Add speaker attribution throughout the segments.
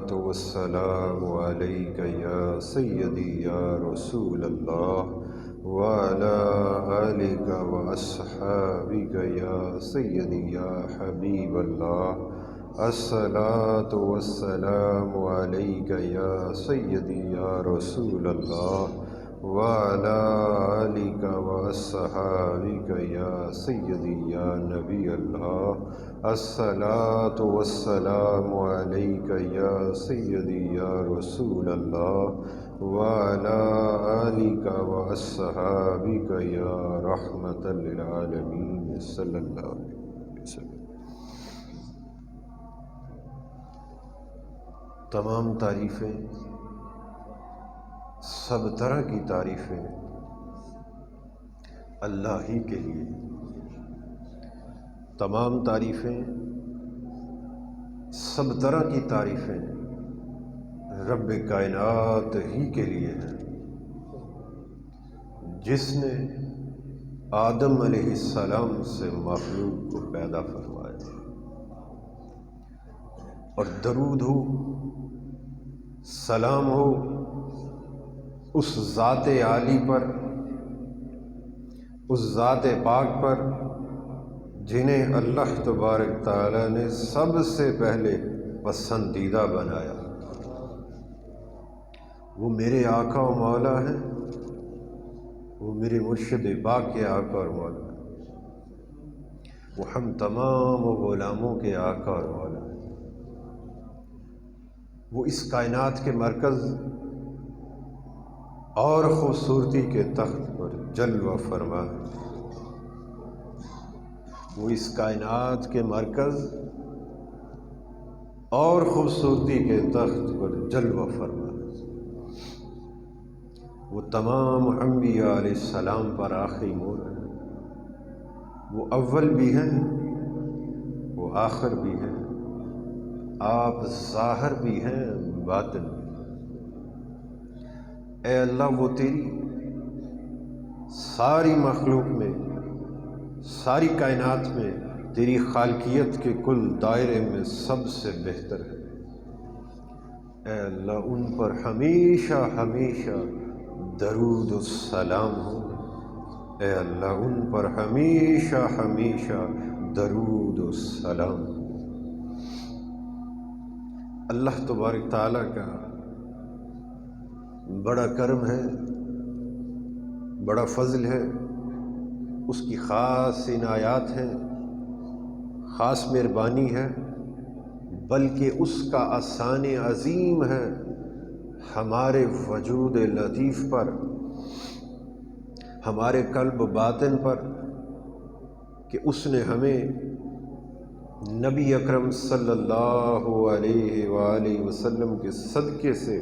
Speaker 1: الصلاة والسلام عليك يا سيدي يا رسول الله وعلى آلك وأصحابك يا سيدي يا حبيب الله. الصلاة والسلام عليك يا سيدي يا رسول الله وعلى آلك وأصحابك يا سيدي يا نبي الله. الصلاة والسلام عليك يا سيدي يا رسول الله وعلى آلك وأصحابك يا رحمة للعالمين صلی اللہ علیہ وسلم. تمام تعریفیں، سب طرح کی تعریفیں اللہ ہی کے لیے. تمام تعریفیں، سب طرح کی تعریفیں رب کائنات ہی کے لیے ہیں، جس نے آدم علیہ السلام سے مخلوق کو پیدا فرمایا. اور درود ہو، سلام ہو اس ذات عالی پر، اس ذات پاک پر جنہیں اللہ تبارک تعالیٰ نے سب سے پہلے پسندیدہ بنایا. وہ میرے آقا و مولا ہیں، وہ میرے مرشد پاک کے آقا اور مولا ہیں، وہ ہم تمام غلاموں کے آقا اور مولا ہیں. وہ اس کائنات کے مرکز اور خوبصورتی کے تخت پر جلوہ فرما ہے. وہ اس کائنات کے مرکز اور خوبصورتی کے تخت پر جلوہ فرما ہے. وہ تمام انبیاء علیہ السلام پر آخری مور ہے. وہ اول بھی ہیں، وہ آخر بھی ہیں. آپ ظاہر بھی ہیں، باطن بھی. اے اللہ، وہ تیری ساری مخلوق میں، ساری کائنات میں تیری خالقیت کے کل دائرے میں سب سے بہتر ہے. اے اللہ، ان پر ہمیشہ ہمیشہ درود و سلام ہو. اے اللہ، ان پر ہمیشہ ہمیشہ درود و سلام ہو. اللہ تبارک تعالیٰ کا بڑا کرم ہے، بڑا فضل ہے. اس کی خاص عنایات ہیں، خاص مہربانی ہے، بلکہ اس کا احسان عظیم ہے ہمارے وجود لطیف پر، ہمارے قلب باطن پر، کہ اس نے ہمیں نبی اکرم صلی اللہ علیہ وآلہ وسلم کے صدقے سے،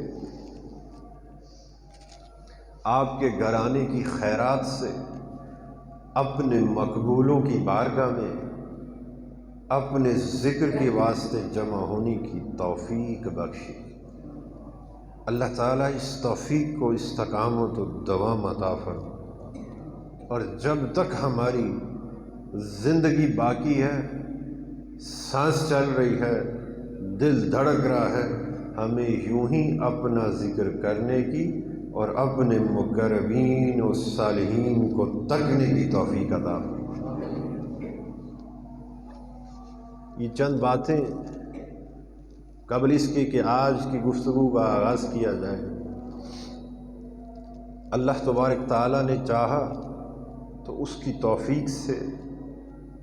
Speaker 1: آپ کے گھرانے کی خیرات سے اپنے مقبولوں کی بارگاہ میں اپنے ذکر کے واسطے جمع ہونے کی توفیق بخشی. اللہ تعالیٰ اس توفیق کو استقامت و دوام عطا فرمائے. اور جب تک ہماری زندگی باقی ہے، سانس چل رہی ہے، دل دھڑک رہا ہے، ہمیں یوں ہی اپنا ذکر کرنے کی اور اپنے مقربین و صالحین کو تکنے کی توفیق عطا فرمائے. یہ چند باتیں قبل اس کے کہ آج کی گفتگو کا آغاز کیا جائے. اللہ تبارک تعالیٰ نے چاہا تو اس کی توفیق سے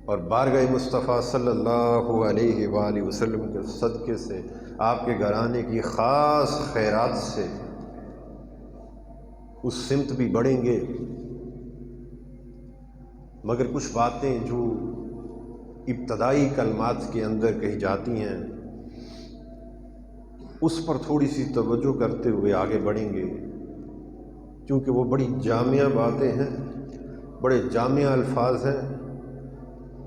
Speaker 1: اور بارگاہ مصطفیٰ صلی اللہ علیہ وآلہ وسلم کے صدقے سے، آپ کے گھرانے کی خاص خیرات سے اس سمت بھی بڑھیں گے. مگر کچھ باتیں جو ابتدائی کلمات کے اندر کہی جاتی ہیں، اس پر تھوڑی سی توجہ کرتے ہوئے آگے بڑھیں گے، کیونکہ وہ بڑی جامعہ باتیں ہیں، بڑے جامعہ الفاظ ہیں،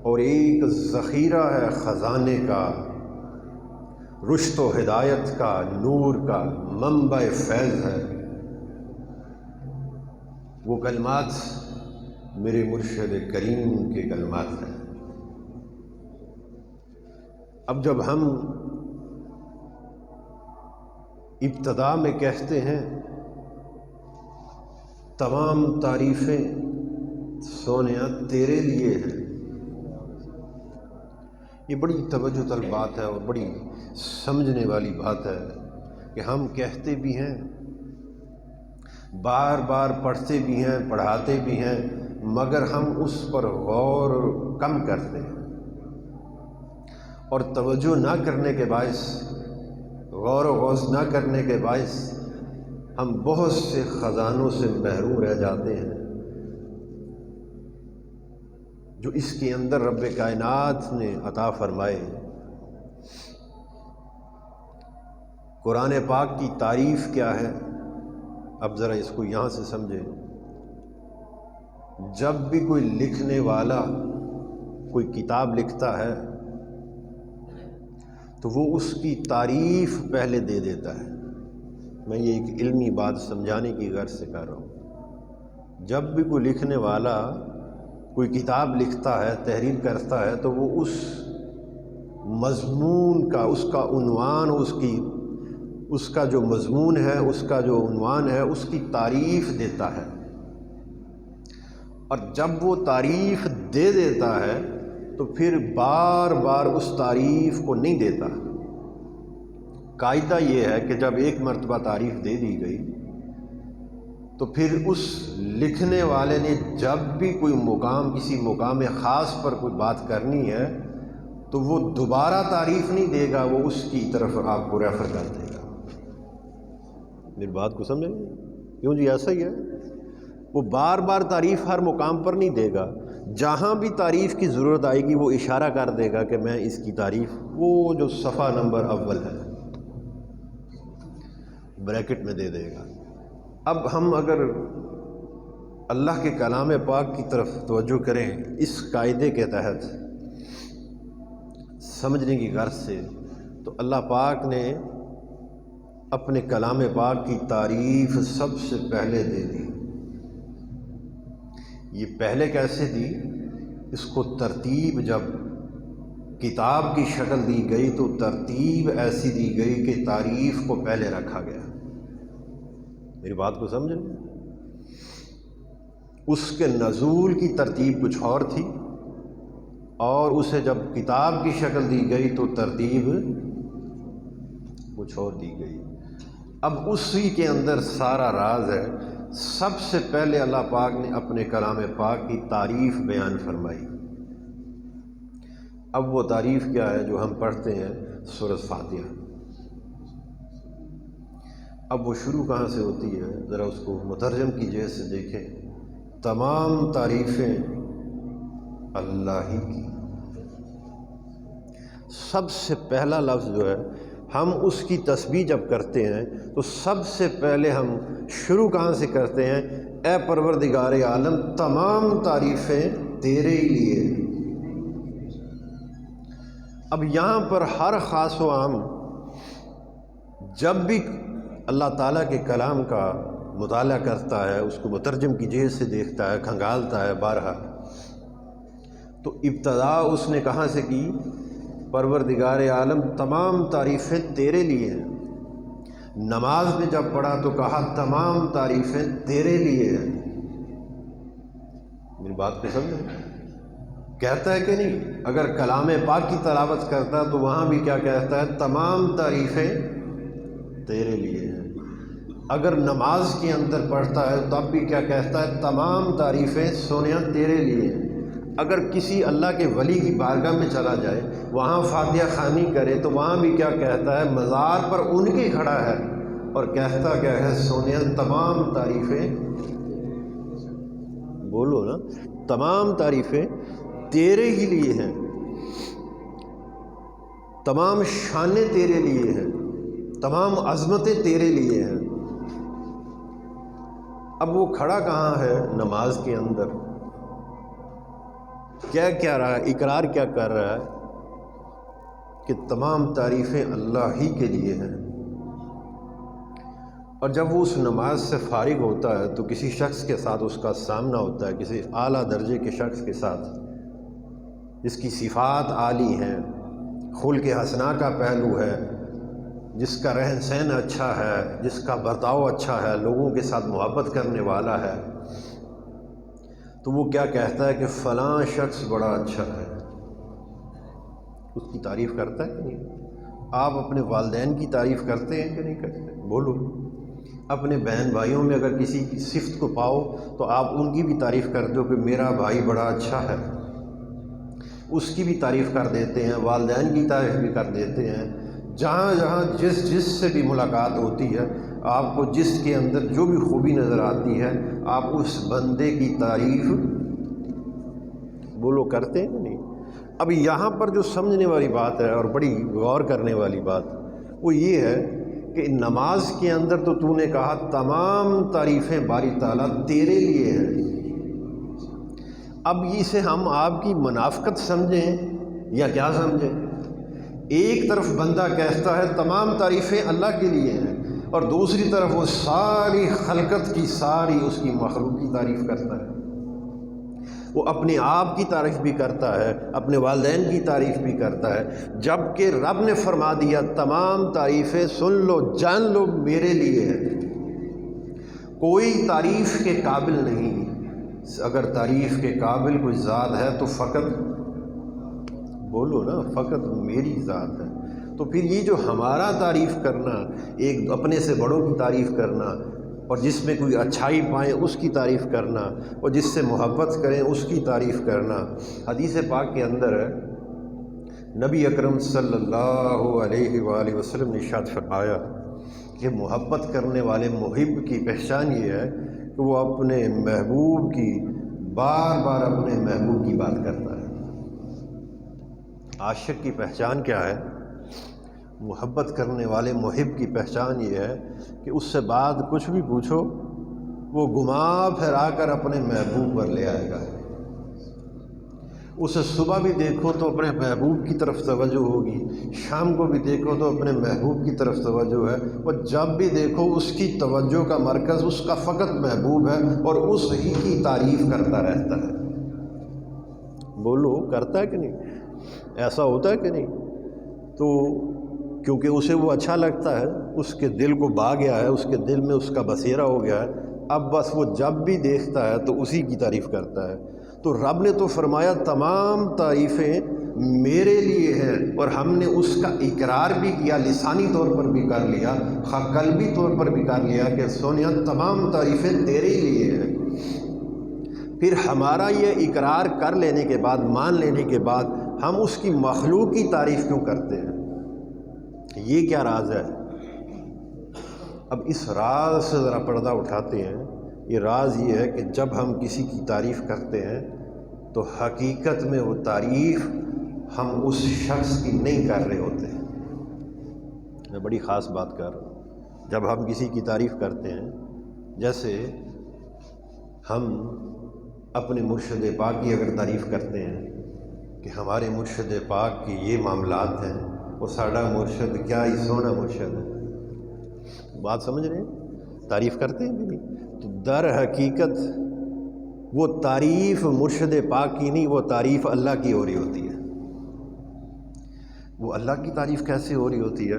Speaker 1: اور ایک ذخیرہ ہے خزانے کا، رشد و ہدایت کا، نور کا، منبع فیض ہے. وہ کلمات میرے مرشد کریم کے کلمات ہیں. اب جب ہم ابتدا میں کہتے ہیں تمام تعریفیں سونیا تیرے لیے ہیں۔ یہ بڑی توجہ طلب بات ہے اور بڑی سمجھنے والی بات ہے کہ ہم کہتے بھی ہیں، بار بار پڑھتے بھی ہیں، پڑھاتے بھی ہیں، مگر ہم اس پر غور کم کرتے ہیں اور توجہ نہ کرنے کے باعث، غور و غوص نہ کرنے کے باعث ہم بہت سے خزانوں سے محروم رہ جاتے ہیں جو اس کے اندر رب کائنات نے عطا فرمائے۔ قرآن پاک کی تعریف کیا ہے؟ اب ذرا اس کو یہاں سے سمجھیں۔ جب بھی کوئی لکھنے والا کوئی کتاب لکھتا ہے تو وہ اس کی تعریف پہلے دے دیتا ہے۔ میں یہ ایک علمی بات سمجھانے کی غرض سے کر رہا ہوں۔ جب بھی کوئی لکھنے والا کوئی کتاب لکھتا ہے، تحریر کرتا ہے، تو وہ اس مضمون کا، اس کا عنوان، اس کا جو مضمون ہے، اس کا جو عنوان ہے، اس کی تعریف دیتا ہے۔ اور جب وہ تعریف دے دیتا ہے تو پھر بار بار اس تعریف کو نہیں دیتا۔ قاعدہ یہ ہے کہ جب ایک مرتبہ تعریف دے دی گئی تو پھر اس لکھنے والے نے جب بھی کوئی مقام، کسی مقام خاص پر کوئی بات کرنی ہے تو وہ دوبارہ تعریف نہیں دے گا، وہ اس کی طرف آپ کو ریفر کر دے گا۔ میری بات کو سمجھیں؟ کیوں جی ایسا ہی ہے۔ وہ بار بار تعریف ہر مقام پر نہیں دے گا، جہاں بھی تعریف کی ضرورت آئے گی وہ اشارہ کر دے گا کہ میں اس کی تعریف، وہ جو صفحہ نمبر اول ہے بریکٹ میں دے دے گا۔ اب ہم اگر اللہ کے کلام پاک کی طرف توجہ کریں اس قاعدے کے تحت سمجھنے کی غرض سے، تو اللہ پاک نے اپنے کلام پاک کی تعریف سب سے پہلے دے دی۔ یہ پہلے کیسے دی؟ اس کو ترتیب جب کتاب کی شکل دی گئی تو ترتیب ایسی دی گئی کہ تعریف کو پہلے رکھا گیا۔ میری بات کو سمجھیں؟ اس کے نزول کی ترتیب کچھ اور تھی اور اسے جب کتاب کی شکل دی گئی تو ترتیب کچھ اور دی گئی۔ اب اسی کے اندر سارا راز ہے۔ سب سے پہلے اللہ پاک نے اپنے کلام پاک کی تعریف بیان فرمائی۔ اب وہ تعریف کیا ہے جو ہم پڑھتے ہیں؟ سورۃ فاتحہ۔ اب وہ شروع کہاں سے ہوتی ہے؟ ذرا اس کو مترجم کی جہت سے دیکھیں۔ تمام تعریفیں اللہ ہی کی۔ سب سے پہلا لفظ جو ہے، ہم اس کی تسبیح جب کرتے ہیں تو سب سے پہلے ہم شروع کہاں سے کرتے ہیں؟ اے پروردگار عالم، تمام تعریفیں تیرے ہی لیے۔ اب یہاں پر ہر خاص و عام جب بھی اللہ تعالیٰ کے کلام کا مطالعہ کرتا ہے، اس کو مترجم کی جہت سے دیکھتا ہے، کھنگالتا ہے بارہا، تو ابتدا اس نے کہاں سے کی؟ پروردگار عالم تمام تعریفیں تیرے لیے ہیں۔ نماز میں جب پڑھا تو کہا تمام تعریفیں تیرے لیے ہیں۔ میری بات کو سمجھیں؟ کہتا ہے کہ نہیں؟ اگر کلام پاک کی تلاوت کرتا ہے تو وہاں بھی کیا کہتا ہے؟ تمام تعریفیں تیرے لیے ہیں۔ اگر نماز کے اندر پڑھتا ہے تب بھی کیا کہتا ہے؟ تمام تعریفیں سونیا تیرے لیے ہیں۔ اگر کسی اللہ کے ولی کی بارگاہ میں چلا جائے، وہاں فاتحہ خوانی کرے تو وہاں بھی کیا کہتا ہے؟ مزار پر ان کے کھڑا ہے اور کہتا کیا ہے؟ سونیا تمام تعریفیں، بولو نا، تمام تعریفیں تیرے ہی لیے ہیں، تمام شانیں تیرے لیے ہیں، تمام عظمتیں تیرے لیے ہیں۔ اب وہ کھڑا کہاں ہے؟ نماز کے اندر۔ کیا کہہ رہا ہے؟ اقرار کیا کر رہا ہے؟ کہ تمام تعریفیں اللہ ہی کے لیے ہیں۔ اور جب وہ اس نماز سے فارغ ہوتا ہے تو کسی شخص کے ساتھ اس کا سامنا ہوتا ہے، کسی اعلیٰ درجے کے شخص کے ساتھ جس کی صفات عالی ہیں، خلق حسنہ کا پہلو ہے، جس کا رہن سہن اچھا ہے، جس کا برتاؤ اچھا ہے، لوگوں کے ساتھ محبت کرنے والا ہے، تو وہ کیا کہتا ہے کہ فلاں شخص بڑا اچھا ہے، اس کی تعریف کرتا ہے کہ نہیں؟ آپ اپنے والدین کی تعریف کرتے ہیں کہ نہیں کرتے؟ بولو۔ اپنے بہن بھائیوں میں اگر کسی کی صفت کو پاؤ تو آپ ان کی بھی تعریف کر دو کہ میرا بھائی بڑا اچھا ہے، اس کی بھی تعریف کر دیتے ہیں، والدین کی تعریف بھی کر دیتے ہیں۔ جہاں جہاں جس سے بھی ملاقات ہوتی ہے، آپ کو جس کے اندر جو بھی خوبی نظر آتی ہے، آپ اس بندے کی تعریف بولو کرتے ہیں کہ نہیں؟ اب یہاں پر جو سمجھنے والی بات ہے اور بڑی غور کرنے والی بات وہ یہ ہے کہ نماز کے اندر تو نے کہا تمام تعریفیں باری تعالیٰ تیرے لیے ہیں۔ اب اسے ہم آپ کی منافقت سمجھیں یا کیا سمجھیں؟ ایک طرف بندہ کہتا ہے تمام تعریفیں اللہ کے لیے ہیں، اور دوسری طرف وہ ساری خلقت کی ساری اس کی مخلوق کی تعریف کرتا ہے، وہ اپنے آپ کی تعریف بھی کرتا ہے، اپنے والدین کی تعریف بھی کرتا ہے، جبکہ رب نے فرما دیا تمام تعریفیں سن لو جان لو میرے لیے ہیں، کوئی تعریف کے قابل نہیں۔ اگر تعریف کے قابل کوئی ذات ہے تو فقط بولو نا، فقط میری ذات ہے۔ تو پھر یہ جو ہمارا تعریف کرنا، ایک اپنے سے بڑوں کی تعریف کرنا، اور جس میں کوئی اچھائی پائیں اس کی تعریف کرنا، اور جس سے محبت کریں اس کی تعریف کرنا، حدیث پاک کے اندر ہے نبی اکرم صلی اللہ علیہ وآلہ وسلم نے ارشاد فرمایا کہ محبت کرنے والے محب کی پہچان یہ ہے کہ وہ اپنے محبوب کی بار بار اپنے محبوب کی بات کرتا ہے۔ عاشق کی پہچان کیا ہے؟ محبت کرنے والے محب کی پہچان یہ ہے کہ اس سے بات کچھ بھی پوچھو وہ گھما پھرا کر اپنے محبوب پر لے آئے گا۔ اسے صبح بھی دیکھو تو اپنے محبوب کی طرف توجہ ہوگی، شام کو بھی دیکھو تو اپنے محبوب کی طرف توجہ ہے، اور جب بھی دیکھو اس کی توجہ کا مرکز اس کا فقط محبوب ہے، اور اس ہی کی تعریف کرتا رہتا ہے۔ بولو کرتا ہے کہ نہیں؟ ایسا ہوتا ہے کہ نہیں؟ تو کیونکہ اسے وہ اچھا لگتا ہے، اس کے دل کو بھا گیا ہے، اس کے دل میں اس کا بسیرا ہو گیا ہے، اب بس وہ جب بھی دیکھتا ہے تو اسی کی تعریف کرتا ہے۔ تو رب نے تو فرمایا تمام تعریفیں میرے لیے ہیں، اور ہم نے اس کا اقرار بھی کیا، لسانی طور پر بھی کر لیا، قلبی طور پر بھی کر لیا کہ سونیا تمام تعریفیں تیرے لیے ہیں۔ پھر ہمارا یہ اقرار کر لینے کے بعد، مان لینے کے بعد، ہم اس کی مخلوق کی تعریف کیوں کرتے ہیں؟ یہ کیا راز ہے؟ اب اس راز سے ذرا پردہ اٹھاتے ہیں۔ یہ راز یہ ہے کہ جب ہم کسی کی تعریف کرتے ہیں تو حقیقت میں وہ تعریف ہم اس شخص کی نہیں کر رہے ہوتے ہیں۔ میں بڑی خاص بات کر رہا ہوں۔ جب ہم کسی کی تعریف کرتے ہیں، جیسے ہم اپنے مرشد پاک کی اگر تعریف کرتے ہیں کہ ہمارے مرشد پاک کی یہ معاملات ہیں، وہ ساڈا مرشد کیا ہی سونا مرشد ہے، بات سمجھ رہے ہیں؟ تعریف کرتے ہیں کہ نہیں؟ تو در حقیقت وہ تعریف مرشد پاک کی نہیں، وہ تعریف اللہ کی ہو رہی ہوتی ہے۔ وہ اللہ کی تعریف کیسے ہو رہی ہوتی ہے؟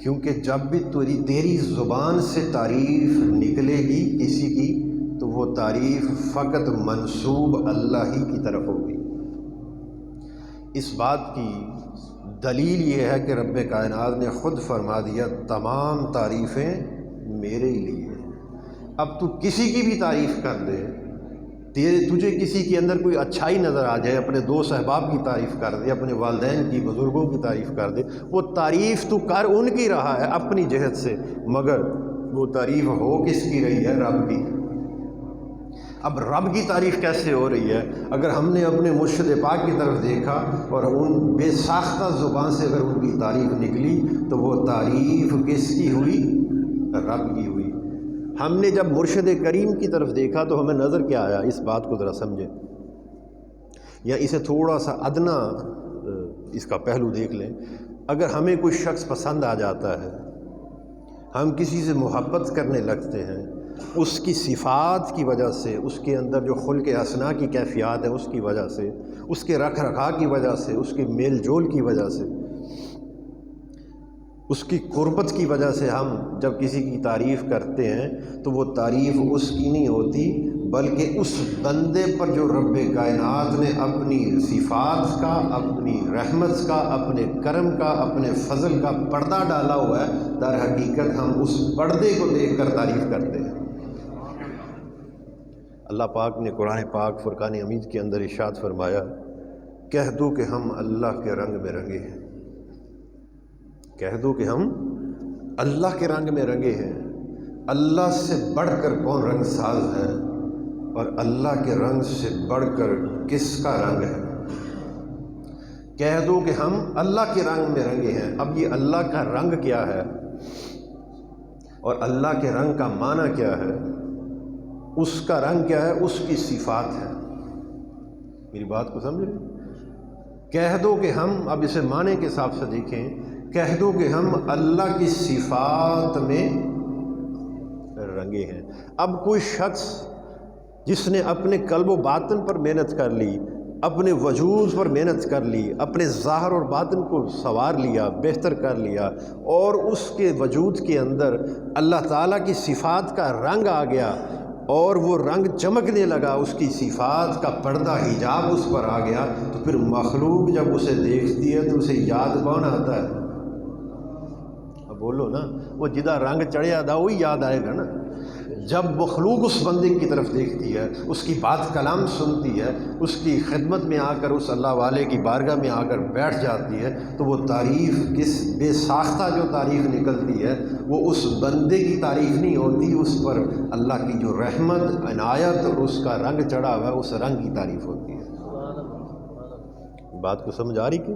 Speaker 1: کیونکہ جب بھی تیری زبان سے تعریف نکلے گی کسی کی تو وہ تعریف فقط منسوب اللہ ہی کی طرف ہوگی۔ اس بات کی دلیل یہ ہے کہ رب کائنات نے خود فرما دیا تمام تعریفیں میرے لیے۔ اب تو کسی کی بھی تعریف کر دے، تجھے کسی کے اندر کوئی اچھائی نظر آ جائے، اپنے دوست احباب کی تعریف کر دے، اپنے والدین کی، بزرگوں کی تعریف کر دے، وہ تعریف تو کر ان کی رہا ہے اپنی جہت سے، مگر وہ تعریف ہو کس کی رہی ہے؟ رب کی۔ اب رب کی تعریف کیسے ہو رہی ہے؟ اگر ہم نے اپنے مرشد پاک کی طرف دیکھا اور ان بے ساختہ زبان سے اگر ان کی تعریف نکلی تو وہ تعریف کس کی ہوئی؟ رب کی ہوئی۔ ہم نے جب مرشد کریم کی طرف دیکھا تو ہمیں نظر کیا آیا؟ اس بات کو ذرا سمجھیں، یا اسے تھوڑا سا ادنا اس کا پہلو دیکھ لیں۔ اگر ہمیں کوئی شخص پسند آ جاتا ہے، ہم کسی سے محبت کرنے لگتے ہیں، اس کی صفات کی وجہ سے، اس کے اندر جو خلق حسنہ کی کیفیات ہے اس کی وجہ سے، اس کے رکھ رکھاؤ کی وجہ سے، اس کے میل جول کی وجہ سے، اس کی قربت کی وجہ سے ہم جب کسی کی تعریف کرتے ہیں تو وہ تعریف اس کی نہیں ہوتی، بلکہ اس بندے پر جو رب کائنات نے اپنی صفات کا، اپنی رحمت کا، اپنے کرم کا، اپنے فضل کا پردہ ڈالا ہوا ہے، در حقیقت ہم اس پردے کو دیکھ کر تعریف کرتے ہیں۔ اللہ پاک نے قرآن پاک فرقان حمید کے اندر ارشاد فرمایا، کہہ دو کہ ہم اللہ کے رنگ میں رنگے ہیں، کہہ دو کہ ہم اللہ کے رنگ میں رنگے ہیں۔ اللہ سے بڑھ کر کون رنگ ساز ہے، اور اللہ کے رنگ سے بڑھ کر کس کا رنگ ہے؟ کہہ دو کہ ہم اللہ کے رنگ میں رنگے ہیں۔ اب یہ اللہ کا رنگ کیا ہے اور اللہ کے رنگ کا معنی کیا ہے؟ اس کا رنگ کیا ہے؟ اس کی صفات ہے۔ میری بات کو سمجھ رہے؟ کہہ دو کہ ہم، اب اسے معنی کے حساب سے دیکھیں، کہہ دو کہ ہم اللہ کی صفات میں رنگے ہیں۔ اب کوئی شخص جس نے اپنے قلب و باطن پر محنت کر لی، اپنے وجود پر محنت کر لی، اپنے ظاہر اور باطن کو سنوار لیا، بہتر کر لیا، اور اس کے وجود کے اندر اللہ تعالیٰ کی صفات کا رنگ آ گیا اور وہ رنگ چمکنے لگا، اس کی صفات کا پردہ حجاب اس پر آ گیا، تو پھر مخلوق جب اسے دیکھتی ہے تو اسے یاد کون آتا ہے؟ اب بولو نا، وہ جدہ رنگ چڑھیا تھا وہی یاد آئے گا نا۔ جب مخلوق اس بندے کی طرف دیکھتی ہے، اس کی بات کلام سنتی ہے، اس کی خدمت میں آ کر، اس اللہ والے کی بارگاہ میں آ کر بیٹھ جاتی ہے، تو وہ تعریف کس بے ساختہ جو تعریف نکلتی ہے وہ اس بندے کی تعریف نہیں ہوتی، اس پر اللہ کی جو رحمت، عنایت اور اس کا رنگ چڑھا ہوا ہے اس رنگ کی تعریف ہوتی ہے۔ بات کو سمجھ آ رہی کہ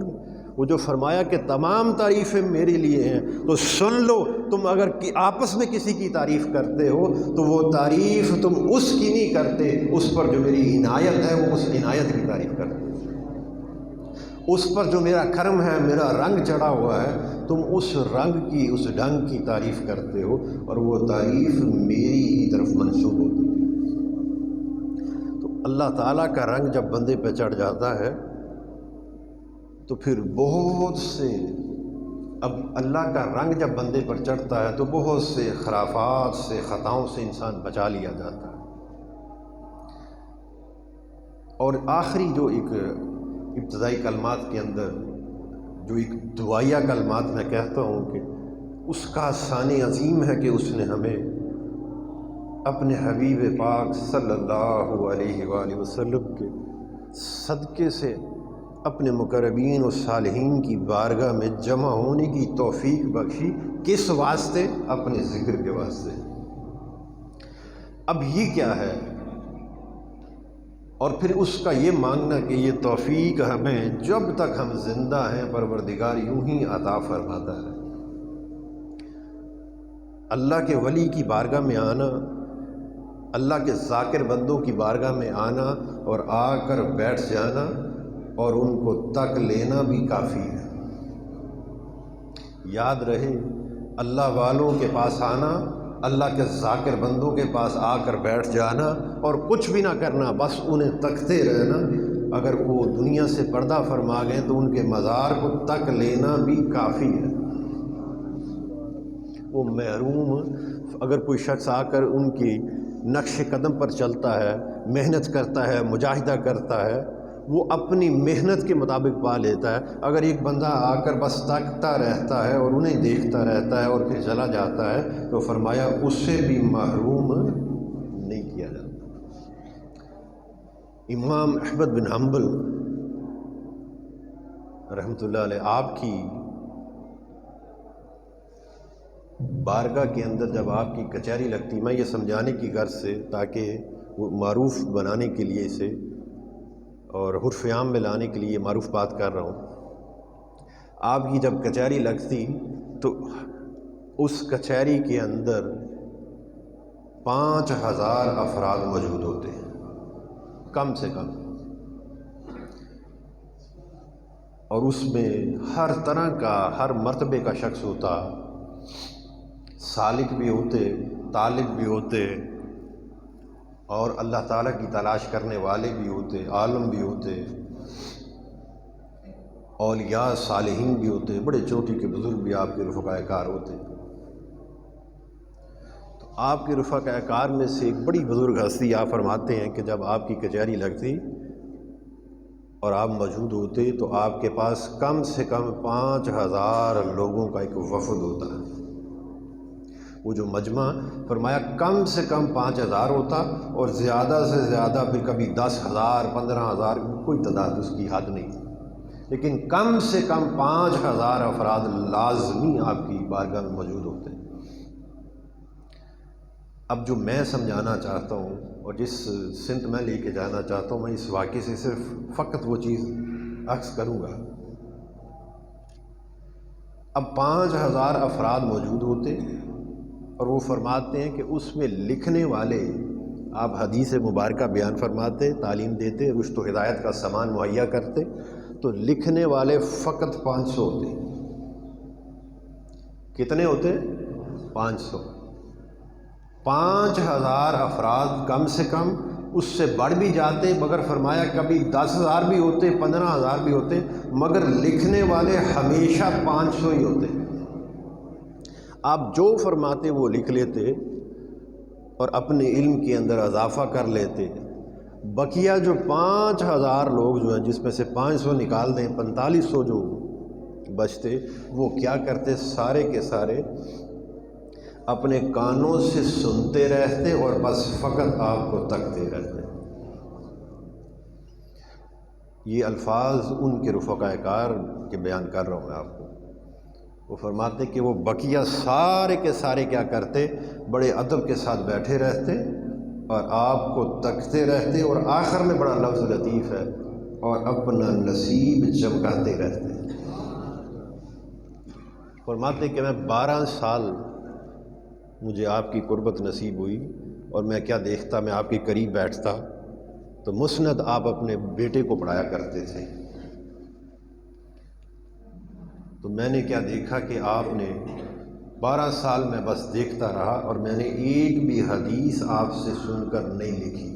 Speaker 1: وہ جو فرمایا کہ تمام تعریفیں میرے لیے ہیں، تو سن لو، تم اگر آپس میں کسی کی تعریف کرتے ہو تو وہ تعریف تم اس کی نہیں کرتے، اس پر جو میری عنایت ہے وہ اس عنایت کی تعریف کرتے ہو، اس پر جو میرا کرم ہے، میرا رنگ چڑھا ہوا ہے، تم اس رنگ کی، اس ڈھنگ کی تعریف کرتے ہو، اور وہ تعریف میری ہی طرف منسوب ہوتی ہے۔ تو اللہ تعالیٰ کا رنگ جب بندے پہ چڑھ جاتا ہے تو پھر بہت سے، اب اللہ کا رنگ جب بندے پر چڑھتا ہے تو بہت سے خرافات سے، خطاؤں سے انسان بچا لیا جاتا ہے۔ اور آخری جو ایک ابتدائی کلمات کے اندر جو ایک دعائیہ کلمات میں کہتا ہوں کہ اس کا شان عظیم ہے کہ اس نے ہمیں اپنے حبیب پاک صلی اللہ علیہ وآلہ وسلم کے صدقے سے اپنے مقربین و صالحین کی بارگاہ میں جمع ہونے کی توفیق بخشی۔ کس واسطے؟ اپنے ذکر کے واسطے۔ اب یہ کیا ہے؟ اور پھر اس کا یہ مانگنا کہ یہ توفیق ہمیں جب تک ہم زندہ ہیں پروردگار یوں ہی عطا فرماتا ہے۔ اللہ کے ولی کی بارگاہ میں آنا، اللہ کے ذاکر بندوں کی بارگاہ میں آنا اور آ کر بیٹھ جانا اور ان کو تک لینا بھی کافی ہے۔ یاد رہے، اللہ والوں کے پاس آنا، اللہ کے ذاکر بندوں کے پاس آ کر بیٹھ جانا اور کچھ بھی نہ کرنا، بس انہیں تکتے رہنا۔ اگر وہ دنیا سے پردہ فرما گئے تو ان کے مزار کو تک لینا بھی کافی ہے۔ وہ محروم، اگر کوئی شخص آ کر ان کی نقش قدم پر چلتا ہے، محنت کرتا ہے، مجاہدہ کرتا ہے، وہ اپنی محنت کے مطابق پا لیتا ہے۔ اگر ایک بندہ آ کر بس تاکتا رہتا ہے اور انہیں دیکھتا رہتا ہے اور پھر چلا جاتا ہے تو فرمایا اس سے بھی محروم نہیں کیا جاتا۔ امام احمد بن حنبل رحمۃ اللہ علیہ، آپ کی بارگاہ کے اندر جب آپ کی کچہری لگتی، میں یہ سمجھانے کی غرض سے، تاکہ وہ معروف بنانے کے لیے اسے اور حرف عام میں لانے کے لیے معروف بات کر رہا ہوں، آپ کی جب کچہری لگتی تو اس کچہری کے اندر 5000 افراد موجود ہوتے ہیں کم سے کم، اور اس میں ہر طرح کا، ہر مرتبے کا شخص ہوتا، سالک بھی ہوتے، طالب بھی ہوتے، اور اللہ تعالیٰ کی تلاش کرنے والے بھی ہوتے، عالم بھی ہوتے، اولیاء صالحین بھی ہوتے ہیں، بڑے چوٹی کے بزرگ بھی آپ کے رفقائے کار ہوتے ہیں۔ تو آپ کے رفقائے کار میں سے ایک بڑی بزرگ ہستی آپ فرماتے ہیں کہ جب آپ کی کچہری لگتی اور آپ موجود ہوتے تو آپ کے پاس کم سے کم 5000 لوگوں کا ایک وفد ہوتا ہے۔ وہ جو مجمع فرمایا کم سے کم 5000 ہوتا، اور زیادہ سے زیادہ پھر کبھی 10,000 15,000، کوئی تعداد اس کی حد نہیں، لیکن کم سے کم 5000 افراد لازمی آپ کی بارگاہ میں موجود ہوتے ہیں۔ اب جو میں سمجھانا چاہتا ہوں اور جس سمت میں لے کے جانا چاہتا ہوں، میں اس واقعے سے صرف فقط وہ چیز عکس کروں گا۔ اب 5000 افراد موجود ہوتے اور وہ فرماتے ہیں کہ اس میں لکھنے والے، آپ حدیث مبارکہ بیان فرماتے، تعلیم دیتے، رشد و ہدایت کا سامان مہیا کرتے، تو لکھنے والے فقط 500 ہوتے۔ کتنے ہوتے؟ 500۔ 5000 افراد کم سے کم، اس سے بڑھ بھی جاتے، مگر فرمایا کبھی 10,000 بھی ہوتے، 15,000 بھی ہوتے، مگر لکھنے والے ہمیشہ 500 ہی ہوتے۔ آپ جو فرماتے وہ لکھ لیتے اور اپنے علم کے اندر اضافہ کر لیتے۔ بقیہ جو 5000 لوگ جو ہیں، جس میں سے 500 نکال دیں، 4500 جو بچتے، وہ کیا کرتے؟ سارے کے سارے اپنے کانوں سے سنتے رہتے اور بس فقط آپ کو تکتے رہتے۔ یہ الفاظ ان کے رفقائے کار کے بیان کر رہا ہوں میں آپ کو۔ وہ فرماتے کہ وہ بقیہ سارے کے سارے کیا کرتے؟ بڑے ادب کے ساتھ بیٹھے رہتے اور آپ کو تکتے رہتے، اور آخر میں بڑا لفظ لطیف ہے، اور اپنا نصیب چمکاتے رہتے۔ فرماتے کہ میں 12 سال مجھے آپ کی قربت نصیب ہوئی، اور میں کیا دیکھتا، میں آپ کے قریب بیٹھتا تو مسند آپ اپنے بیٹے کو پڑھایا کرتے تھے۔ تو میں نے کیا دیکھا کہ آپ نے 12 سال میں بس دیکھتا رہا، اور میں نے ایک بھی حدیث آپ سے سن کر نہیں لکھی۔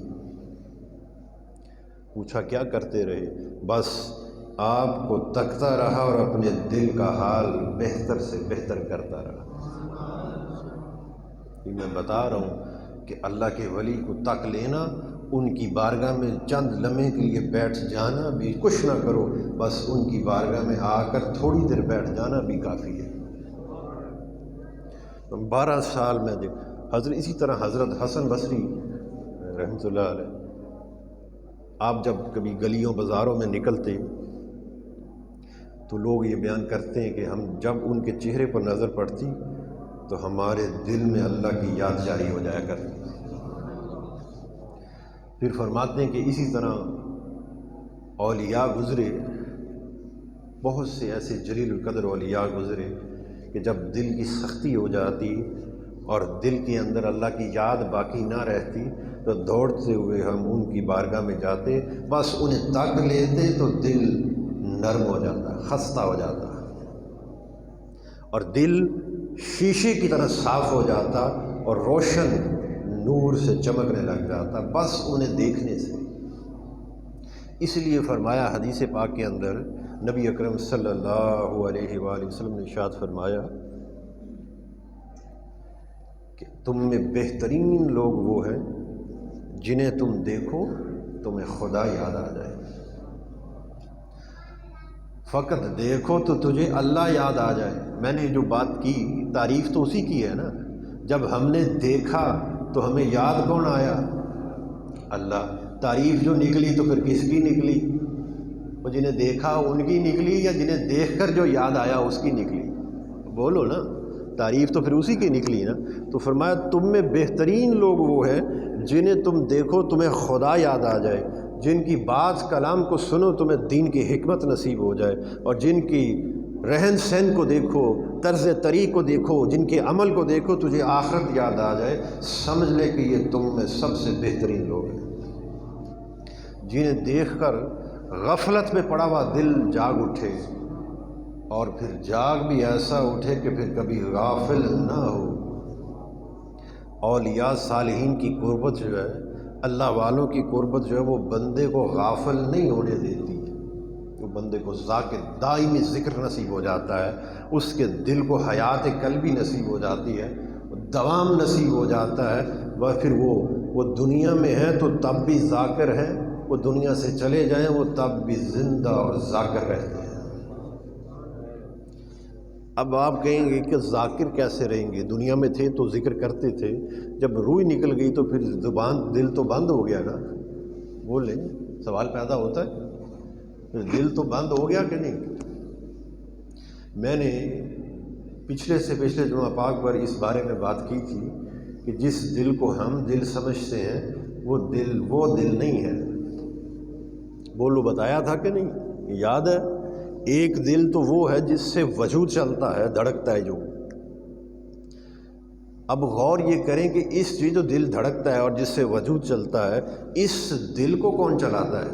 Speaker 1: پوچھا کیا کرتے رہے؟ بس آپ کو تکتا رہا اور اپنے دل کا حال بہتر سے بہتر کرتا رہا۔ یہ میں بتا رہا ہوں کہ اللہ کے ولی کو تک لینا، ان کی بارگاہ میں چند لمحے کے لیے بیٹھ جانا بھی، کچھ نہ کرو، بس ان کی بارگاہ میں آ کر تھوڑی دیر بیٹھ جانا بھی کافی ہے۔ 12 سال میں حضرت، اسی طرح حضرت حسن بصری رحمۃ اللہ علیہ، آپ جب کبھی گلیوں بازاروں میں نکلتے تو لوگ یہ بیان کرتے ہیں کہ ہم جب ان کے چہرے پر نظر پڑتی تو ہمارے دل میں اللہ کی یاد جاری ہو جایا کرتی۔ پھر فرماتے ہیں کہ اسی طرح اولیاء گزرے، بہت سے ایسے جلیل القدر اولیاء گزرے کہ جب دل کی سختی ہو جاتی اور دل کے اندر اللہ کی یاد باقی نہ رہتی تو دوڑتے ہوئے ہم ان کی بارگاہ میں جاتے، بس انہیں تک لیتے تو دل نرم ہو جاتا، خستہ ہو جاتا، اور دل شیشے کی طرح صاف ہو جاتا اور روشن نور سے چمکنے لگ جاتا بس انہیں دیکھنے سے۔ اس لیے فرمایا حدیث پاک کے اندر، نبی اکرم صلی اللہ علیہ وآلہ وسلم نے ارشاد فرمایا کہ تم میں بہترین لوگ وہ ہیں جنہیں تم دیکھو تمہیں خدا یاد آ جائے۔ فقط دیکھو تو تجھے اللہ یاد آ جائے۔ میں نے جو بات کی، تعریف تو اسی کی ہے نا۔ جب ہم نے دیکھا تو ہمیں یاد کون آیا؟ اللہ۔ تعریف جو نکلی تو پھر کس کی نکلی؟ وہ جنہیں دیکھا ان کی نکلی، یا جنہیں دیکھ کر جو یاد آیا اس کی نکلی؟ بولو نا، تعریف تو پھر اسی کی نکلی نا۔ تو فرمایا تم میں بہترین لوگ وہ ہیں جنہیں تم دیکھو تمہیں خدا یاد آ جائے، جن کی بات کلام کو سنو تمہیں دین کی حکمت نصیب ہو جائے، اور جن کی رہن سہن کو دیکھو، طرز طریق کو دیکھو، جن کے عمل کو دیکھو تجھے آخرت یاد آ جائے۔ سمجھ لے کہ یہ تم میں سب سے بہترین لوگ ہیں، جنہیں دیکھ کر غفلت میں پڑا ہوا دل جاگ اٹھے، اور پھر جاگ بھی ایسا اٹھے کہ پھر کبھی غافل نہ ہو۔ اولیاء صالحین کی قربت جو ہے، اللہ والوں کی قربت جو ہے، وہ بندے کو غافل نہیں ہونے دیتی، وہ بندے کو ذاکر دائمی ذکر نصیب ہو جاتا ہے، اس کے دل کو حیات قلبی نصیب ہو جاتی ہے، دوام نصیب ہو جاتا ہے، پھر وہ دنیا میں ہے تو تب بھی ذاکر ہے، وہ دنیا سے چلے جائیں وہ تب بھی زندہ اور ذاکر رہتے ہیں۔ اب آپ کہیں گے کہ ذاکر کیسے رہیں گے؟ دنیا میں تھے تو ذکر کرتے تھے، جب روح نکل گئی تو پھر زبان دل تو بند ہو گیا نا، بولیں، سوال پیدا ہوتا ہے، دل تو بند ہو گیا کہ نہیں؟ میں نے پچھلے جمعہ پاک پر اس بارے میں بات کی تھی کہ جس دل کو ہم دل سمجھتے ہیں وہ دل نہیں ہے۔ بولو، بتایا تھا کہ نہیں؟ یاد ہے؟ ایک دل تو وہ ہے جس سے وجود چلتا ہے، دھڑکتا ہے جو۔ اب غور یہ کریں کہ اس جو دل دھڑکتا ہے اور جس سے وجود چلتا ہے، اس دل کو کون چلاتا ہے؟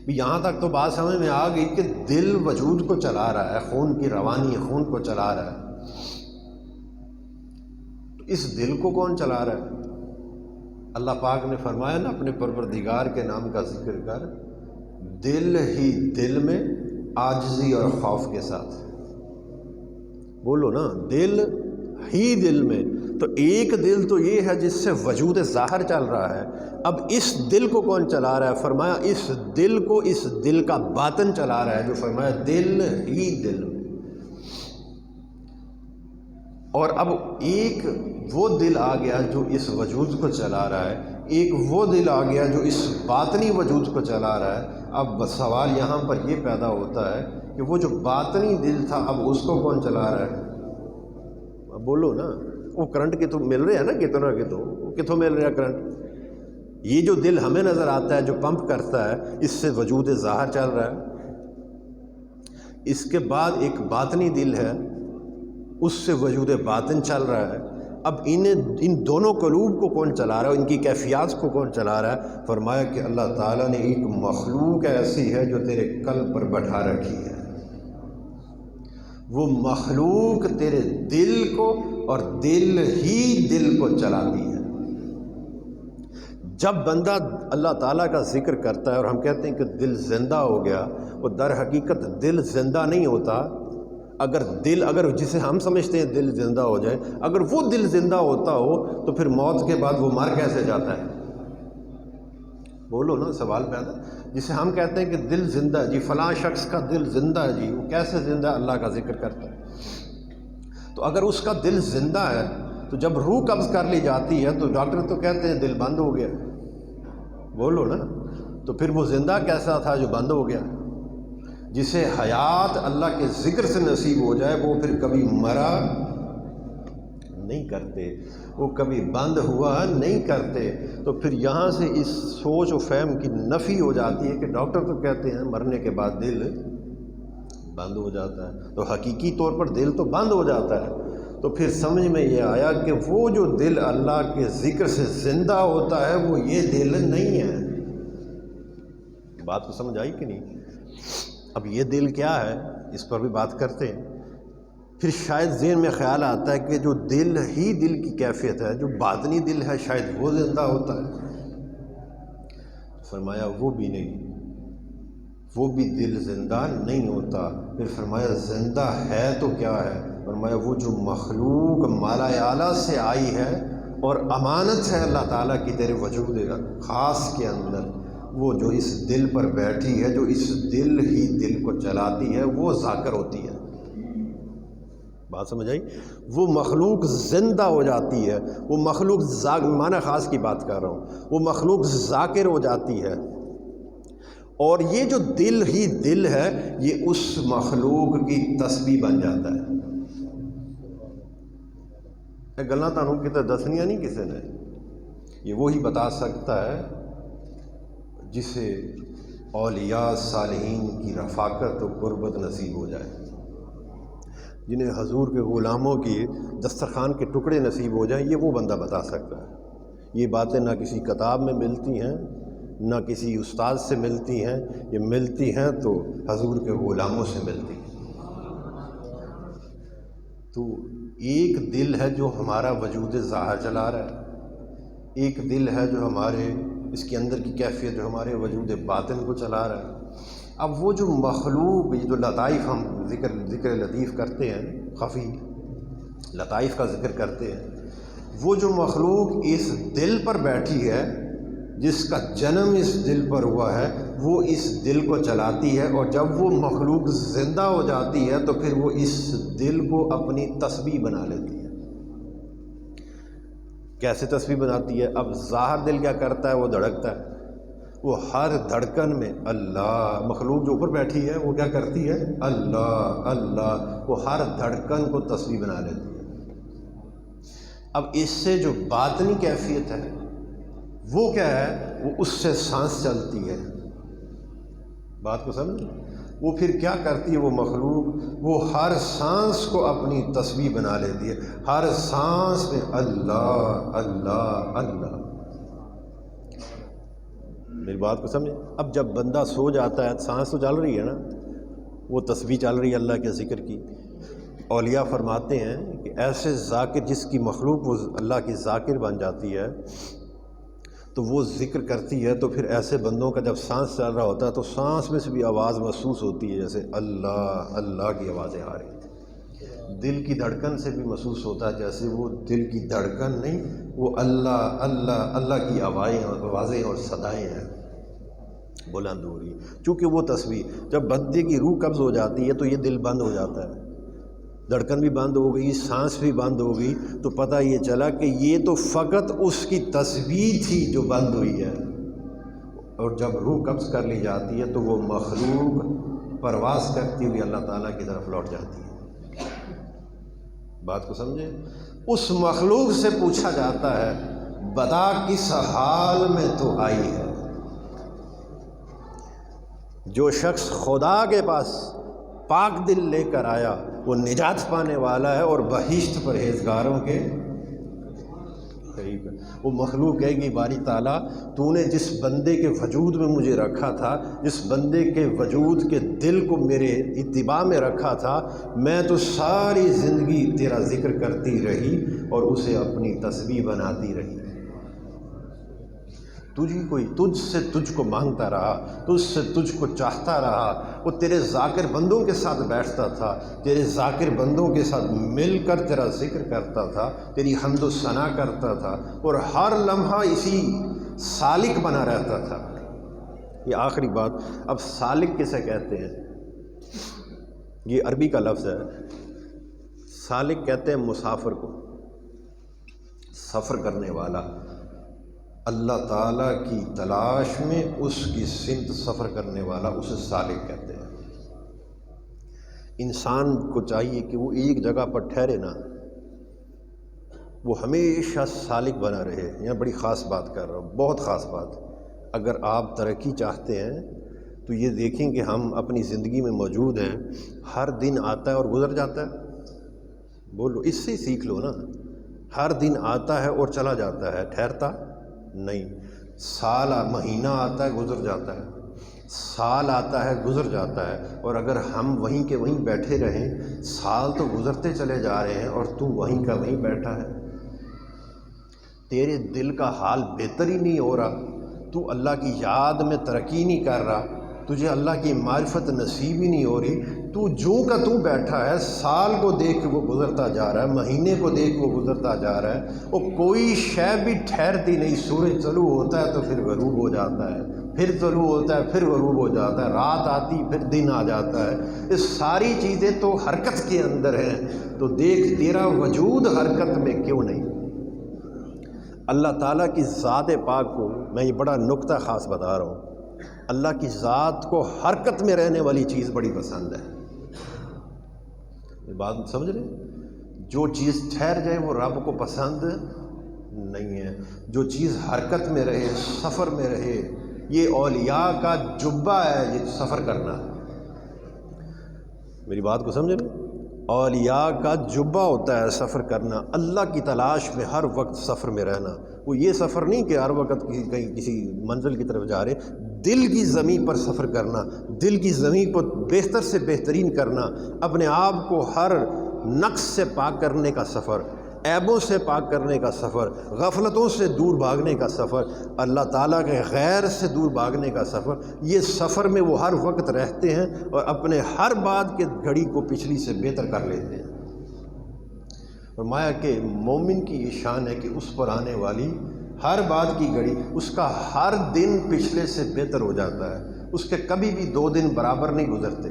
Speaker 1: یہاں تک تو بات سمجھ میں آ گئی کہ دل وجود کو چلا رہا ہے، خون کی روانی خون کو چلا رہا ہے، تو اس دل کو کون چلا رہا ہے؟ اللہ پاک نے فرمایا نا اپنے پروردگار کے نام کا ذکر کر، دل ہی دل میں عاجزی اور خوف کے ساتھ۔ بولو نا، دل ہی دل میں، تو ایک دل تو یہ ہے جس سے وجود ظاہر چل رہا ہے، اب اس دل کو کون چلا رہا ہے؟ فرمایا اس دل کو، اس دل کا باطن چلا رہا ہے، جو فرمایا دل ہی دل میں۔ اور اب ایک وہ دل آ گیا جو اس وجود کو چلا رہا ہے، ایک وہ دل آ گیا جو اس باطنی وجود کو چلا رہا ہے۔ اب سوال یہاں پر یہ پیدا ہوتا ہے کہ وہ جو باطنی دل تھا اب اس کو کون چلا رہا ہے؟ اب بولو نا، وہ کرنٹ کے تو مل رہے ہیں نا، کتوں مل رہا ہے کرنٹ؟ یہ جو دل ہمیں نظر آتا ہے جو پمپ کرتا ہے، اس سے وجود ظاہر چل رہا ہے۔ اس کے بعد ایک باطنی دل ہے، اس سے وجود باطن چل رہا ہے۔ اب ان دونوں قلوب کو کون چلا رہا ہے، ان کی کیفیات کو کون چلا رہا ہے؟ فرمایا کہ اللہ تعالیٰ نے ایک مخلوق ایسی ہے جو تیرے قلب پر بٹھا رکھی ہے، وہ مخلوق تیرے دل کو اور دل ہی دل کو چلاتی ہے۔ جب بندہ اللہ تعالیٰ کا ذکر کرتا ہے اور ہم کہتے ہیں کہ دل زندہ ہو گیا، وہ در حقیقت دل زندہ نہیں ہوتا۔ اگر جسے ہم سمجھتے ہیں دل زندہ ہو جائے، اگر وہ دل زندہ ہوتا ہو تو پھر موت کے بعد وہ مر کیسے جاتا ہے؟ بولو نا، سوال پیدا۔ جسے ہم کہتے ہیں کہ دل زندہ، جی فلاں شخص کا دل زندہ ہے، جی وہ کیسے زندہ؟ اللہ کا ذکر کرتا ہے۔ تو اگر اس کا دل زندہ ہے تو جب روح قبض کر لی جاتی ہے تو ڈاکٹر تو کہتے ہیں دل بند ہو گیا۔ بولو نا، تو پھر وہ زندہ کیسا تھا جو بند ہو گیا؟ جسے حیات اللہ کے ذکر سے نصیب ہو جائے وہ پھر کبھی مرا نہیں کرتے، وہ کبھی بند ہوا نہیں کرتے۔ تو پھر یہاں سے اس سوچ و فہم کی نفی ہو جاتی ہے کہ ڈاکٹر تو کہتے ہیں مرنے کے بعد دل بند ہو جاتا ہے، تو حقیقی طور پر دل تو بند ہو جاتا ہے۔ تو پھر سمجھ میں یہ آیا کہ وہ جو دل اللہ کے ذکر سے زندہ ہوتا ہے وہ یہ دل نہیں ہے۔ بات کو سمجھ آئی کہ نہیں؟ اب یہ دل کیا ہے، اس پر بھی بات کرتے ہیں۔ پھر شاید ذہن میں خیال آتا ہے کہ جو دل ہی دل کی کیفیت ہے، جو باطنی دل ہے، شاید وہ زندہ ہوتا ہے۔ فرمایا وہ بھی نہیں، وہ بھی دل زندہ نہیں ہوتا۔ پھر فرمایا زندہ ہے تو کیا ہے؟ فرمایا وہ جو مخلوق مالا اعلیٰ سے آئی ہے اور امانت ہے اللہ تعالیٰ کی تیرے وجود خاص کے اندر، وہ جو اس دل پر بیٹھی ہے، جو اس دل ہی دل کو چلاتی ہے، وہ ذاکر ہوتی ہے۔ بات سمجھ آئی؟ وہ مخلوق زندہ ہو جاتی ہے، وہ مخلوق معنی خاص کی بات کر رہا ہوں، وہ مخلوق ذاکر ہو جاتی ہے۔ اور یہ جو دل ہی دل ہے یہ اس مخلوق کی تسبیح بن جاتا ہے۔ یہ گلاں تانوں کتے دسنیاں نہیں کسی نے، یہ وہی بتا سکتا ہے جسے اولیاء صالحین کی رفاقت و قربت نصیب ہو جائے، جنہیں حضور کے غلاموں کی دسترخوان کے ٹکڑے نصیب ہو جائیں، یہ وہ بندہ بتا سکتا ہے۔ یہ باتیں نہ کسی کتاب میں ملتی ہیں، نہ کسی استاد سے ملتی ہیں، یہ ملتی ہیں تو حضور کے غلاموں سے ملتی ہیں۔ تو ایک دل ہے جو ہمارا وجود ظاہر چلا رہا ہے، ایک دل ہے جو ہمارے اس کے اندر کی کیفیت جو ہمارے وجود باطن کو چلا رہا ہے، اب وہ جو مخلوق، یہ جو لطائف ہم ذکر لطیف کرتے ہیں، خفی لطائف کا ذکر کرتے ہیں، وہ جو مخلوق اس دل پر بیٹھی ہے، جس کا جنم اس دل پر ہوا ہے، وہ اس دل کو چلاتی ہے، اور جب وہ مخلوق زندہ ہو جاتی ہے تو پھر وہ اس دل کو اپنی تسبیح بنا لیتی ہے۔ کیسے تسبیح بناتی ہے؟ اب ظاہر دل کیا کرتا ہے؟ وہ دھڑکتا ہے، وہ ہر دھڑکن میں اللہ، مخلوق جو اوپر بیٹھی ہے وہ کیا کرتی ہے؟ اللہ اللہ، وہ ہر دھڑکن کو تسبیح بنا لیتی ہے۔ اب اس سے جو باطنی کیفیت ہے وہ کیا ہے؟ وہ اس سے سانس چلتی ہے۔ بات کو سمجھ؟ وہ پھر کیا کرتی ہے وہ مخلوق؟ وہ ہر سانس کو اپنی تسبیح بنا لیتی ہے، ہر سانس میں اللہ اللہ اللہ۔ میری بات کو سمجھیں؟ اب جب بندہ سو جاتا ہے، سانس تو چل رہی ہے نا، وہ تسبیح چل رہی ہے اللہ کے ذکر کی۔ اولیاء فرماتے ہیں کہ ایسے ذاکر، جس کی مخلوق وہ اللہ کی ذاکر بن جاتی ہے تو وہ ذکر کرتی ہے، تو پھر ایسے بندوں کا جب سانس چل رہا ہوتا ہے تو سانس میں سے بھی آواز محسوس ہوتی ہے، جیسے اللہ اللہ کی آوازیں آ رہی ہیں۔ دل کی دھڑکن سے بھی محسوس ہوتا ہے جیسے وہ دل کی دھڑکن نہیں، وہ اللہ اللہ اللہ کی آوازیں اور صدائیں ہیں بلند ہو رہی ہیں۔ چونکہ وہ تسبیح، جب بندے کی روح قبض ہو جاتی ہے تو یہ دل بند ہو جاتا ہے، دھڑکن بھی بند ہو گئی، سانس بھی بند ہو گئی، تو پتہ یہ چلا کہ یہ تو فقط اس کی تسبیح تھی جو بند ہوئی ہے، اور جب روح قبض کر لی جاتی ہے تو وہ مخلوق پرواز کرتی ہوئی اللہ تعالیٰ کی طرف لوٹ جاتی ہے۔ بات کو سمجھے؟ اس مخلوق سے پوچھا جاتا ہے بتا کس حال میں تو آئی ہے۔ جو شخص خدا کے پاس پاک دل لے کر آیا وہ نجات پانے والا ہے، اور بہشت پرہیزگاروں کے قریب ہے۔ وہ مخلوق کہے گی باری تعالیٰ تو نے جس بندے کے وجود میں مجھے رکھا تھا، جس بندے کے وجود کے دل کو میرے اتباع میں رکھا تھا، میں تو ساری زندگی تیرا ذکر کرتی رہی اور اسے اپنی تسبیح بناتی رہی، تجھ سے تجھ کو مانگتا رہا، تجھ سے تجھ کو چاہتا رہا۔ وہ تیرے ذاکر بندوں کے ساتھ بیٹھتا تھا، تیرے ذاکر بندوں کے ساتھ مل کر تیرا ذکر کرتا تھا، تیری حمد و ثنا کرتا تھا، اور ہر لمحہ اسی سالک بنا رہتا تھا۔ یہ آخری بات، اب سالک کسے کہتے ہیں؟ یہ عربی کا لفظ ہے۔ سالک کہتے ہیں مسافر کو، سفر کرنے والا، اللہ تعالیٰ کی تلاش میں اس کی سمت سفر کرنے والا، اسے سالک کہتے ہیں۔ انسان کو چاہیے کہ وہ ایک جگہ پر ٹھہرے نہ، وہ ہمیشہ سالک بنا رہے۔ یہاں بڑی خاص بات کر رہا ہوں، بہت خاص بات۔ اگر آپ ترقی چاہتے ہیں تو یہ دیکھیں کہ ہم اپنی زندگی میں موجود ہیں، ہر دن آتا ہے اور گزر جاتا ہے۔ بولو، اس سے سیکھ لو نا۔ ہر دن آتا ہے اور چلا جاتا ہے، ٹھہرتا نہیں۔ سال مہینہ آتا ہے گزر جاتا ہے، سال آتا ہے گزر جاتا ہے، اور اگر ہم وہیں کے وہیں بیٹھے رہیں، سال تو گزرتے چلے جا رہے ہیں اور تو وہیں کا وہیں بیٹھا ہے۔ تیرے دل کا حال بہتر ہی نہیں ہو رہا، تو اللہ کی یاد میں ترقی نہیں کر رہا، تجھے اللہ کی معرفت نصیب ہی نہیں ہو رہی، تو جو کا تو بیٹھا ہے، سال کو دیکھ کے وہ گزرتا جا رہا ہے، مہینے کو دیکھ وہ گزرتا جا رہا ہے، اور کوئی شے بھی ٹھہرتی نہیں۔ سورج طلوع ہوتا ہے تو پھر غروب ہو جاتا ہے، پھر طلوع ہوتا ہے پھر غروب ہو جاتا ہے، رات آتی پھر دن آ جاتا ہے۔ یہ ساری چیزیں تو حرکت کے اندر ہیں، تو دیکھ تیرا وجود حرکت میں کیوں نہیں؟ اللہ تعالیٰ کی ذات پاک کو میں یہ بڑا نکتہ خاص بتا رہا ہوں، اللہ کی ذات کو حرکت میں رہنے والی چیز بڑی پسند ہے۔ یہ بات سمجھ رہے ہیں؟ جو چیز ٹھہر جائے وہ رب کو پسند نہیں ہے، جو چیز حرکت میں رہے، سفر میں رہے، یہ اولیاء کا جبہ ہے، یہ سفر کرنا۔ میری بات کو سمجھ رہے ہیں؟ اولیاء کا جبہ ہوتا ہے سفر کرنا، اللہ کی تلاش میں ہر وقت سفر میں رہنا۔ وہ یہ سفر نہیں کہ ہر وقت کہیں کسی منزل کی طرف جا رہے، دل کی زمین پر سفر کرنا، دل کی زمین پر بہتر سے بہترین کرنا، اپنے آپ کو ہر نقص سے پاک کرنے کا سفر، عیبوں سے پاک کرنے کا سفر، غفلتوں سے دور بھاگنے کا سفر، اللہ تعالیٰ کے غیر سے دور بھاگنے کا سفر، یہ سفر میں وہ ہر وقت رہتے ہیں اور اپنے ہر بات کے گھڑی کو پچھلی سے بہتر کر لیتے ہیں۔ فرمایا کہ مومن کی یہ شان ہے کہ اس پر آنے والی ہر بات کی گھڑی، اس کا ہر دن پچھلے سے بہتر ہو جاتا ہے، اس کے کبھی بھی 2 دن برابر نہیں گزرتے۔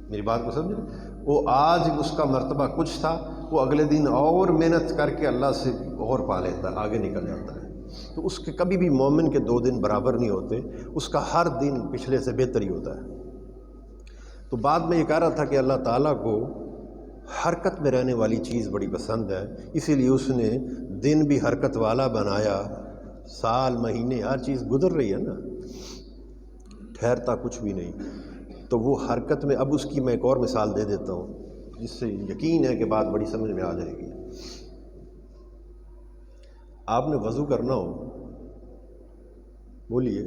Speaker 1: میری بات کو سمجھ رہے؟ وہ آج اس کا مرتبہ کچھ تھا، وہ اگلے دن اور محنت کر کے اللہ سے اور پا لیتا ہے، آگے نکل جاتا ہے۔ تو اس کے کبھی بھی مومن کے 2 دن برابر نہیں ہوتے، اس کا ہر دن پچھلے سے بہتر ہی ہوتا ہے۔ تو بعد میں یہ کہہ رہا تھا کہ اللہ تعالیٰ کو حرکت میں رہنے والی چیز بڑی پسند ہے، اسی لیے اس نے دن بھی حرکت والا بنایا، سال مہینے ہر چیز گزر رہی ہے نا، ٹھہرتا کچھ بھی نہیں۔ تو وہ حرکت میں، اب اس کی میں ایک اور مثال دے دیتا ہوں جس سے یقین ہے کہ بات بڑی سمجھ میں آ جائے گی۔ آپ نے وضو کرنا ہو، بولیے،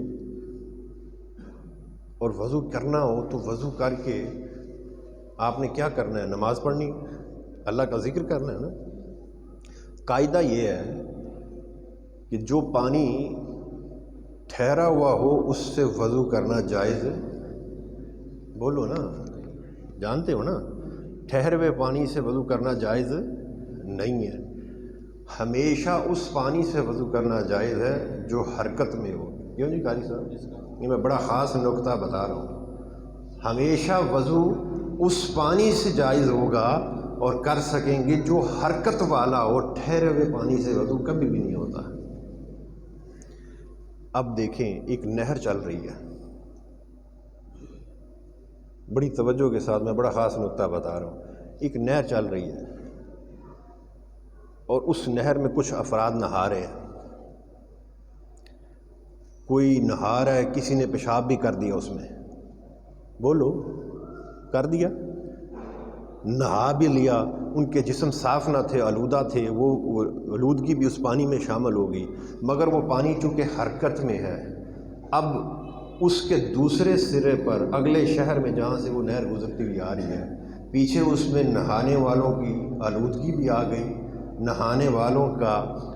Speaker 1: اور وضو کرنا ہو تو وضو کر کے آپ نے کیا کرنا ہے؟ نماز پڑھنی، اللہ کا ذکر کرنا ہے نا۔ قاعدہ یہ ہے کہ جو پانی ٹھہرا ہوا ہو اس سے وضو کرنا جائز ہے، بولو نا، جانتے ہو نا، ٹھہرے ہوئے پانی سے وضو کرنا جائز نہیں ہے، ہمیشہ اس پانی سے وضو کرنا جائز ہے جو حرکت میں ہو۔ کیوں جی قاری صاحب؟ یہ میں بڑا خاص نقطہ بتا رہا ہوں، ہمیشہ وضو اس پانی سے جائز ہوگا اور کر سکیں گے جو حرکت والا ہو، ٹھہرے ہوئے پانی سے وضو کبھی بھی نہیں ہوتا۔ اب دیکھیں، ایک نہر چل رہی ہے، بڑی توجہ کے ساتھ میں بڑا خاص نقطہ بتا رہا ہوں، ایک نہر چل رہی ہے اور اس نہر میں کچھ افراد نہا رہے ہیں، کوئی نہا رہا ہے، کسی نے پیشاب بھی کر دیا اس میں، بولو، کر دیا، نہا بھی لیا، ان کے جسم صاف نہ تھے، آلودہ تھے، وہ آلودگی بھی اس پانی میں شامل ہو گئی، مگر وہ پانی چونکہ حرکت میں ہے، اب اس کے دوسرے سرے پر اگلے شہر میں جہاں سے وہ نہر گزرتی ہوئی آ رہی ہے، پیچھے اس میں نہانے والوں کی آلودگی بھی آ گئی، نہانے والوں کا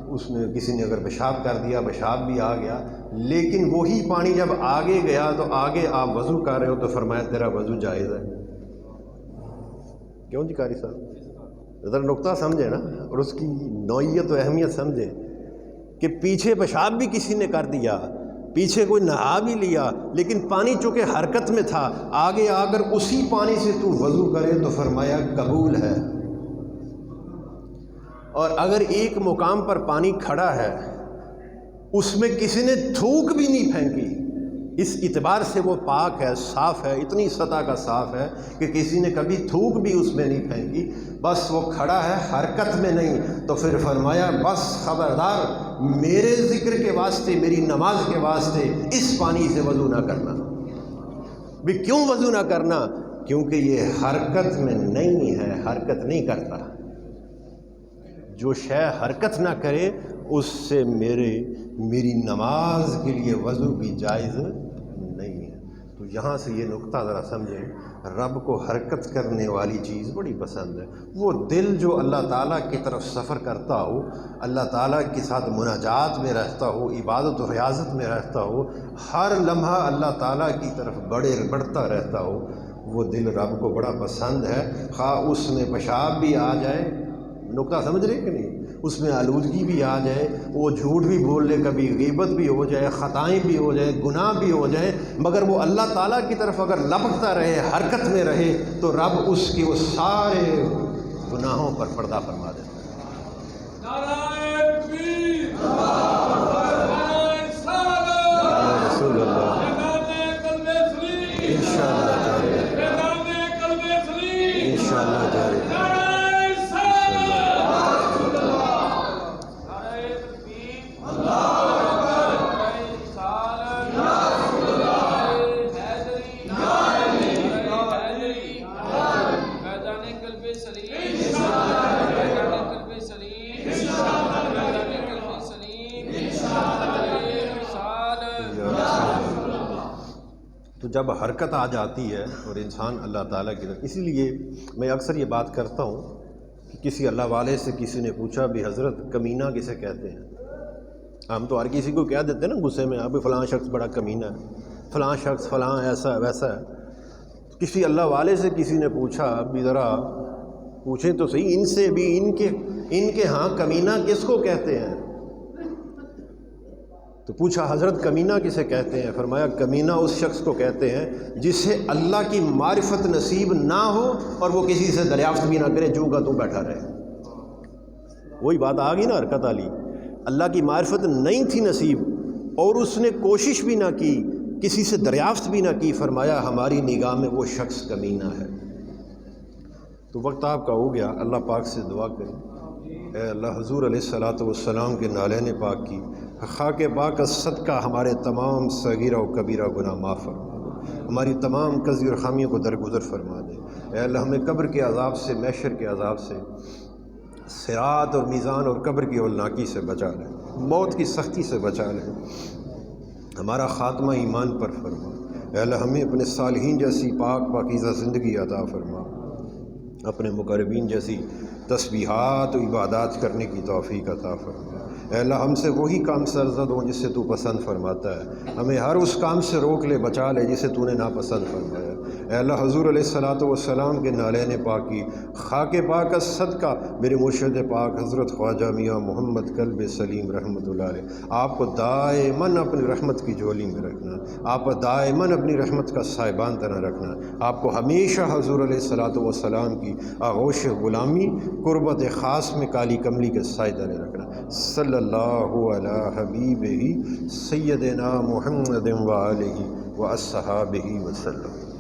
Speaker 1: اس میں کسی نے اگر پیشاب کر دیا، پیشاب بھی آ گیا، لیکن وہی پانی جب آگے گیا تو آگے آپ وضو کر رہے ہو تو فرمایا تیرا وضو جائز ہے۔ کیوں جی قاری صاحب؟ ذرا نقطہ سمجھے نا، اور اس کی نوعیت و اہمیت سمجھے کہ پیچھے پیشاب بھی کسی نے کر دیا، پیچھے کوئی نہا بھی لیا، لیکن پانی چونکہ حرکت میں تھا، آگے آ کر اسی پانی سے تو وضو کرے تو فرمایا قبول ہے۔ اور اگر ایک مقام پر پانی کھڑا ہے، اس میں کسی نے تھوک بھی نہیں پھینکی، اس اعتبار سے وہ پاک ہے، صاف ہے، اتنی سطح کا صاف ہے کہ کسی نے کبھی تھوک بھی اس میں نہیں پھینکی، بس وہ کھڑا ہے، حرکت میں نہیں، تو پھر فرمایا بس خبردار، میرے ذکر کے واسطے، میری نماز کے واسطے اس پانی سے وضو نہ کرنا۔ بھی کیوں وضو نہ کرنا؟ کیونکہ یہ حرکت میں نہیں ہے، حرکت نہیں کرتا۔ جو شے حرکت نہ کرے اس سے میری نماز کے لیے وضو بھی جائز نہیں ہے۔ تو یہاں سے یہ نقطہ ذرا سمجھیں، رب کو حرکت کرنے والی چیز بڑی پسند ہے۔ وہ دل جو اللہ تعالیٰ کی طرف سفر کرتا ہو، اللہ تعالیٰ کے ساتھ مناجات میں رہتا ہو، عبادت و ریاضت میں رہتا ہو، ہر لمحہ اللہ تعالیٰ کی طرف بڑھتا رہتا ہو، وہ دل رب کو بڑا پسند ہے، خواہ اس میں پیشاب بھی آ جائے، نقطہ سمجھ رہے کہ نہیں، اس میں آلودگی بھی آ جائے، وہ جھوٹ بھی بول لے، کبھی غیبت بھی ہو جائے، خطائیں بھی ہو جائے، گناہ بھی ہو جائے، مگر وہ اللہ تعالیٰ کی طرف اگر لپکتا رہے، حرکت میں رہے، تو رب اس کے وہ سارے گناہوں پر پردہ فرما دیتا ہے۔ نعرہ تکبیر، رسول اللہ، انشاءاللہ جاری ہے، انشاءاللہ جاری ہے۔ تو جب حرکت آ جاتی ہے اور انسان اللہ تعالیٰ کی طرف، اسی لیے میں اکثر یہ بات کرتا ہوں کہ کسی اللہ والے سے کسی نے پوچھا بھی حضرت کمینہ کسے کہتے ہیں؟ ہم تو ہر کسی کو کہہ دیتے ہیں نا غصے میں، آپ فلاں شخص بڑا کمینہ ہے، فلاں شخص فلاں ایسا ویسا ہے۔ کسی اللہ والے سے کسی نے پوچھا بھی ذرا پوچھیں تو صحیح ان سے بھی، ان کے ہاں کمینہ کس کو کہتے ہیں؟ تو پوچھا حضرت کمینہ کسے کہتے ہیں؟ فرمایا کمینہ اس شخص کو کہتے ہیں جسے اللہ کی معرفت نصیب نہ ہو اور وہ کسی سے دریافت بھی نہ کرے، جو کا تو بیٹھا رہے۔ وہی بات آ گئی نا حرکت والی، اللہ کی معرفت نہیں تھی نصیب اور اس نے کوشش بھی نہ کی، کسی سے دریافت بھی نہ کی، فرمایا ہماری نگاہ میں وہ شخص کمینہ ہے۔ تو وقت آپ کا ہو گیا، اللہ پاک سے دعا کریں، اے اللہ حضور علیہ الصلوۃ والسلام کے نالین پاک کی خاک پاک کا صدقہ ہمارے تمام صغیرہ و کبیرہ گناہ معاف فرما، ہماری تمام کزی اور خامیوں کو درگزر فرما دے۔ اے اللہ ہمیں قبر کے عذاب سے، محشر کے عذاب سے، صراط اور میزان اور قبر کی ہولناکی سے بچا لے، موت کی سختی سے بچا لے، ہمارا خاتمہ ایمان پر فرما۔ اے اللہ ہمیں اپنے صالحین جیسی پاک پاکیزہ زندگی عطا فرما، اپنے مقربین جیسی تسبیحات و عبادات کرنے کی توفیق عطا فرما۔ اے اللہ ہم سے وہی کام سرزد ہوں جس سے تو پسند فرماتا ہے، ہمیں ہر اس کام سے روک لے، بچا لے جسے تو نے ناپسند فرمایا۔ اے اللہ حضور علیہ الصلوۃ والسلام کے نالین پاک کی خاک پاک کا صدقہ میرے مرشد پاک حضرت خواجہ میاں محمد کلب سلیم رحمۃ اللہ علیہ آپ کو دائماً اپنی رحمت کی جھولی میں رکھنا، آپ کو دائماً اپنی رحمت کا سائبان بنا رکھنا، آپ کو ہمیشہ حضور علیہ الصلوۃ والسلام کی آغوش غلامی قربت خاص میں کالی کملی کے سائے تلے رکھنا۔ صلی اللہ علی حبیبہ سیدنا محمد و آلہ و اصحابہ وسلم۔